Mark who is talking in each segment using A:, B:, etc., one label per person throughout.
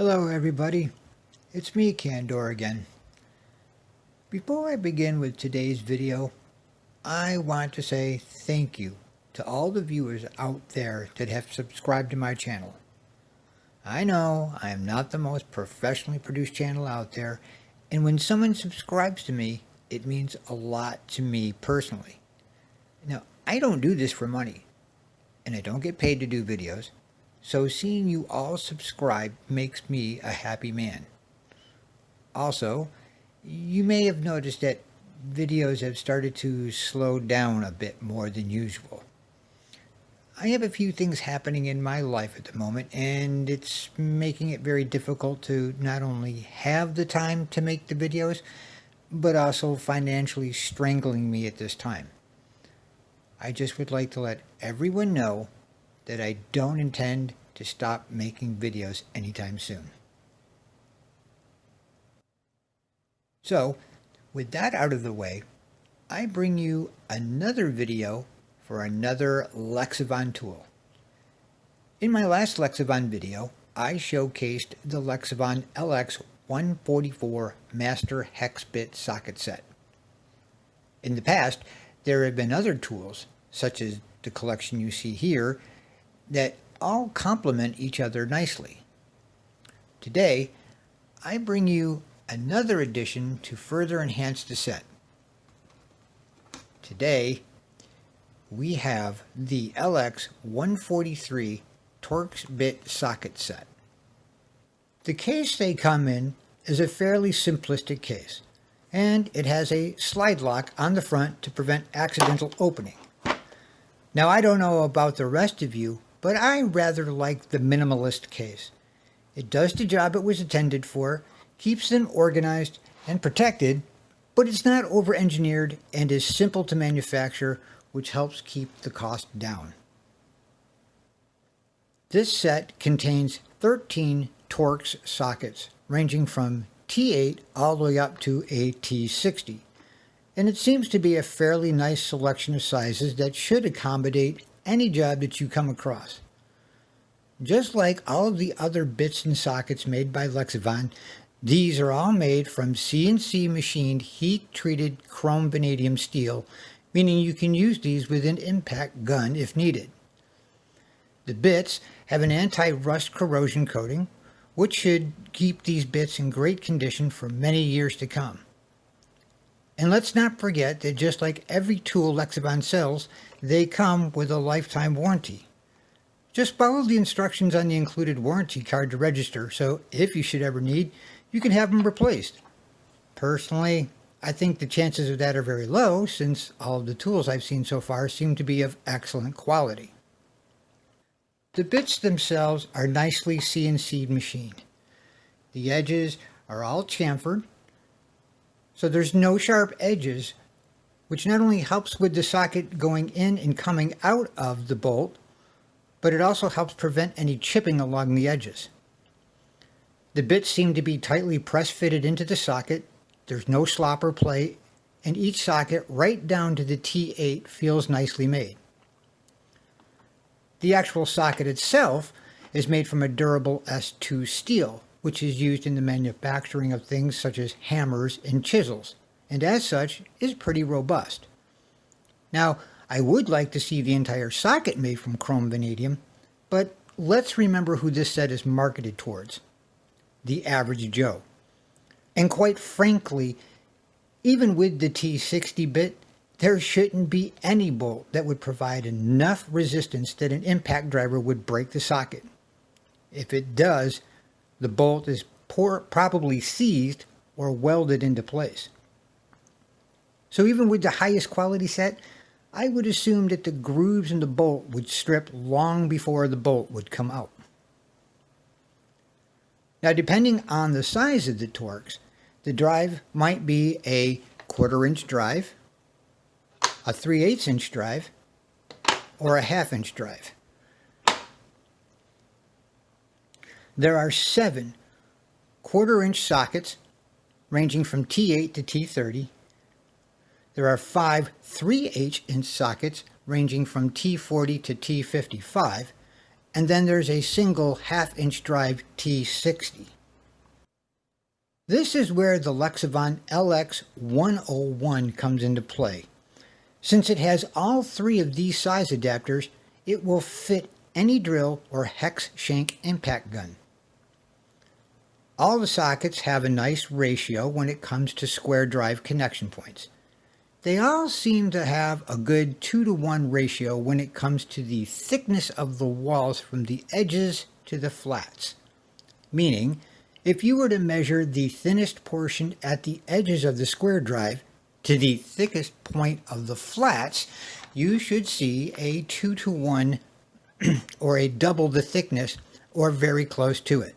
A: Hello everybody, it's me Candor again. Before I begin with today's video, I want to say thank you to all the viewers out there that have subscribed to my channel. I know I am not the most professionally produced channel out there, and when someone subscribes to me, it means a lot to me personally. Now, I don't do this for money, and I don't get paid to do videos. So seeing you all subscribe makes me a happy man. Also, you may have noticed that videos have started to slow down a bit more than usual. I have a few things happening in my life at the moment, and it's making it very difficult to not only have the time to make the videos, but also financially strangling me at this time. I just would like to let everyone know that I don't intend to stop making videos anytime soon. So, with that out of the way, I bring you another video for another Lexivon tool. In my last Lexivon video, I showcased the Lexivon LX-143 Master Hex Bit Socket Set. In the past, there have been other tools, such as the collection you see here, that all complement each other nicely. Today, I bring you another addition to further enhance the set. Today, we have the LX-143 Torx bit socket set. The case they come in is a fairly simplistic case, and it has a slide lock on the front to prevent accidental opening. Now, I don't know about the rest of you, but I rather like the minimalist case. It does the job it was intended for, keeps them organized and protected, but it's not over-engineered and is simple to manufacture, which helps keep the cost down. This set contains 13 Torx sockets, ranging from T8 all the way up to a T60. And it seems to be a fairly nice selection of sizes that should accommodate any job that you come across. Just like all of the other bits and sockets made by Lexivon, these are all made from CNC machined heat-treated chrome vanadium steel, meaning you can use these with an impact gun if needed. The bits have an anti-rust corrosion coating, which should keep these bits in great condition for many years to come. And let's not forget that just like every tool Lexivon sells, they come with a lifetime warranty. Just follow the instructions on the included warranty card to register, so if you should ever need, you can have them replaced. Personally, I think the chances of that are very low, since all of the tools I've seen so far seem to be of excellent quality. The bits themselves are nicely CNC machined. The edges are all chamfered, so there's no sharp edges, which not only helps with the socket going in and coming out of the bolt, but it also helps prevent any chipping along the edges. The bits seem to be tightly press-fitted into the socket, there's no slop or play, and each socket right down to the T8 feels nicely made. The actual socket itself is made from a durable S2 steel, which is used in the manufacturing of things such as hammers and chisels, and as such is pretty robust. Now, I would like to see the entire socket made from chrome vanadium, but let's remember who this set is marketed towards: the average Joe. And quite frankly, even with the T60 bit, there shouldn't be any bolt that would provide enough resistance that an impact driver would break the socket. If it does, the bolt is probably seized or welded into place. So even with the highest quality set, I would assume that the grooves in the bolt would strip long before the bolt would come out. Now, depending on the size of the Torx, the drive might be a 1/4 inch drive, a 3/8 inch drive, or a 1/2 inch drive. There are 7 1/4 inch sockets ranging from T8 to T30. There are 5 3/8 inch sockets ranging from T40 to T55, and then there's a single 1/2-inch drive T60. This is where the Lexivon LX-101 comes into play. Since it has all three of these size adapters, it will fit any drill or hex shank impact gun. All the sockets have a nice ratio when it comes to square drive connection points. They all seem to have a good 2-to-1 ratio when it comes to the thickness of the walls from the edges to the flats. Meaning, if you were to measure the thinnest portion at the edges of the square drive to the thickest point of the flats, you should see a 2-to-1 or a double the thickness or very close to it.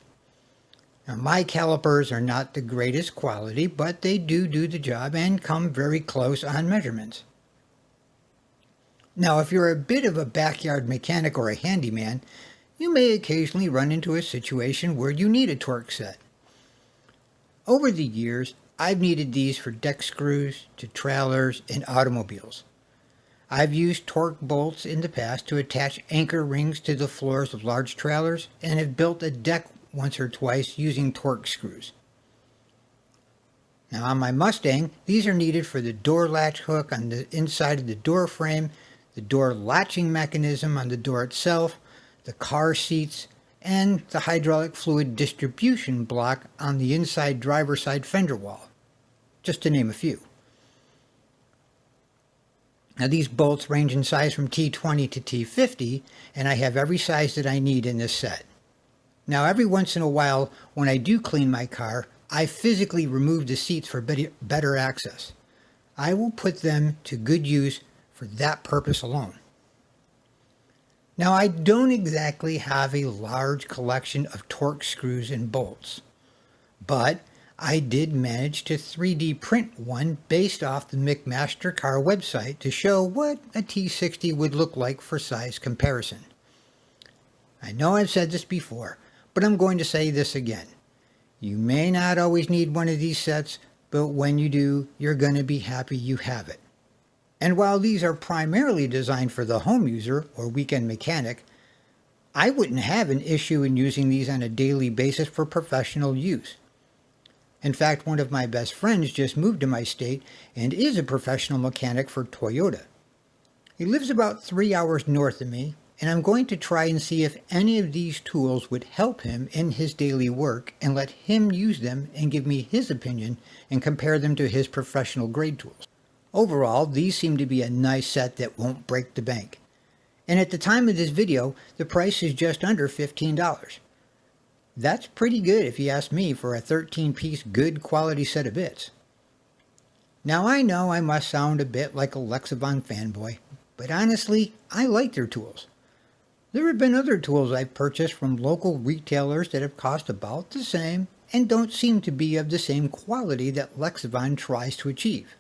A: Now, my calipers are not the greatest quality, but they do the job and come very close on measurements. Now, if you're a bit of a backyard mechanic or a handyman, you may occasionally run into a situation where you need a Torx set. Over the years, I've needed these for deck screws, to trailers, and automobiles. I've used Torx bolts in the past to attach anchor rings to the floors of large trailers and have built a deck once or twice using Torx screws. Now on my Mustang, these are needed for the door latch hook on the inside of the door frame, the door latching mechanism on the door itself, the car seats, and the hydraulic fluid distribution block on the inside driver's side fender wall, just to name a few. Now these bolts range in size from T20 to T50, and I have every size that I need in this set. Now every once in a while, when I do clean my car, I physically remove the seats for better access. I will put them to good use for that purpose alone. Now I don't exactly have a large collection of Torx screws and bolts, but I did manage to 3D print one based off the McMaster car website to show what a T60 would look like for size comparison. I know I've said this before, but I'm going to say this again. You may not always need one of these sets, but when you do, you're going to be happy you have it. And while these are primarily designed for the home user or weekend mechanic, I wouldn't have an issue in using these on a daily basis for professional use. In fact, one of my best friends just moved to my state and is a professional mechanic for Toyota. He lives about 3 hours north of me, and I'm going to try and see if any of these tools would help him in his daily work and let him use them and give me his opinion and compare them to his professional grade tools. Overall, these seem to be a nice set that won't break the bank. And at the time of this video, the price is just under $15. That's pretty good if you ask me for a 13-piece good quality set of bits. Now I know I must sound a bit like a Lexivon fanboy, but honestly, I like their tools. There have been other tools I've purchased from local retailers that have cost about the same and don't seem to be of the same quality that Lexivon tries to achieve.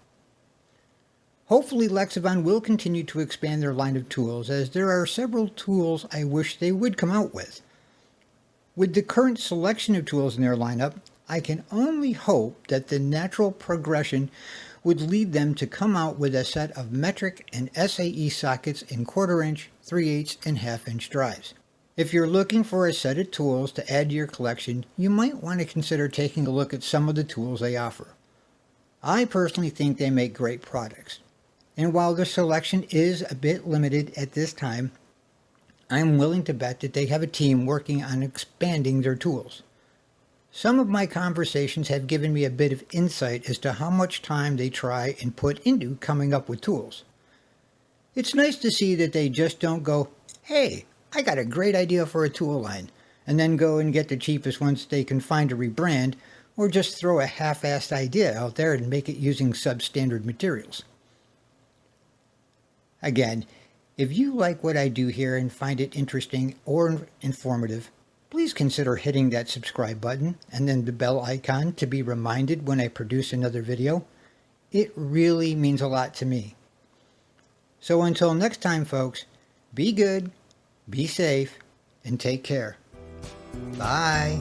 A: Hopefully Lexivon will continue to expand their line of tools, as there are several tools I wish they would come out with. With the current selection of tools in their lineup, I can only hope that the natural progression would lead them to come out with a set of metric and SAE sockets in 1/4 inch, 3/8, and 1/2 inch drives. If you're looking for a set of tools to add to your collection, you might want to consider taking a look at some of the tools they offer. I personally think they make great products, and while their selection is a bit limited at this time, I'm willing to bet that they have a team working on expanding their tools. Some of my conversations have given me a bit of insight as to how much time they try and put into coming up with tools. It's nice to see that they just don't go, "Hey, I got a great idea for a tool line," and then go and get the cheapest ones they can find to rebrand, or just throw a half-assed idea out there and make it using substandard materials. Again, if you like what I do here and find it interesting or informative, please consider hitting that subscribe button and then the bell icon to be reminded when I produce another video. It really means a lot to me. So until next time, folks, be good, be safe, and take care. Bye.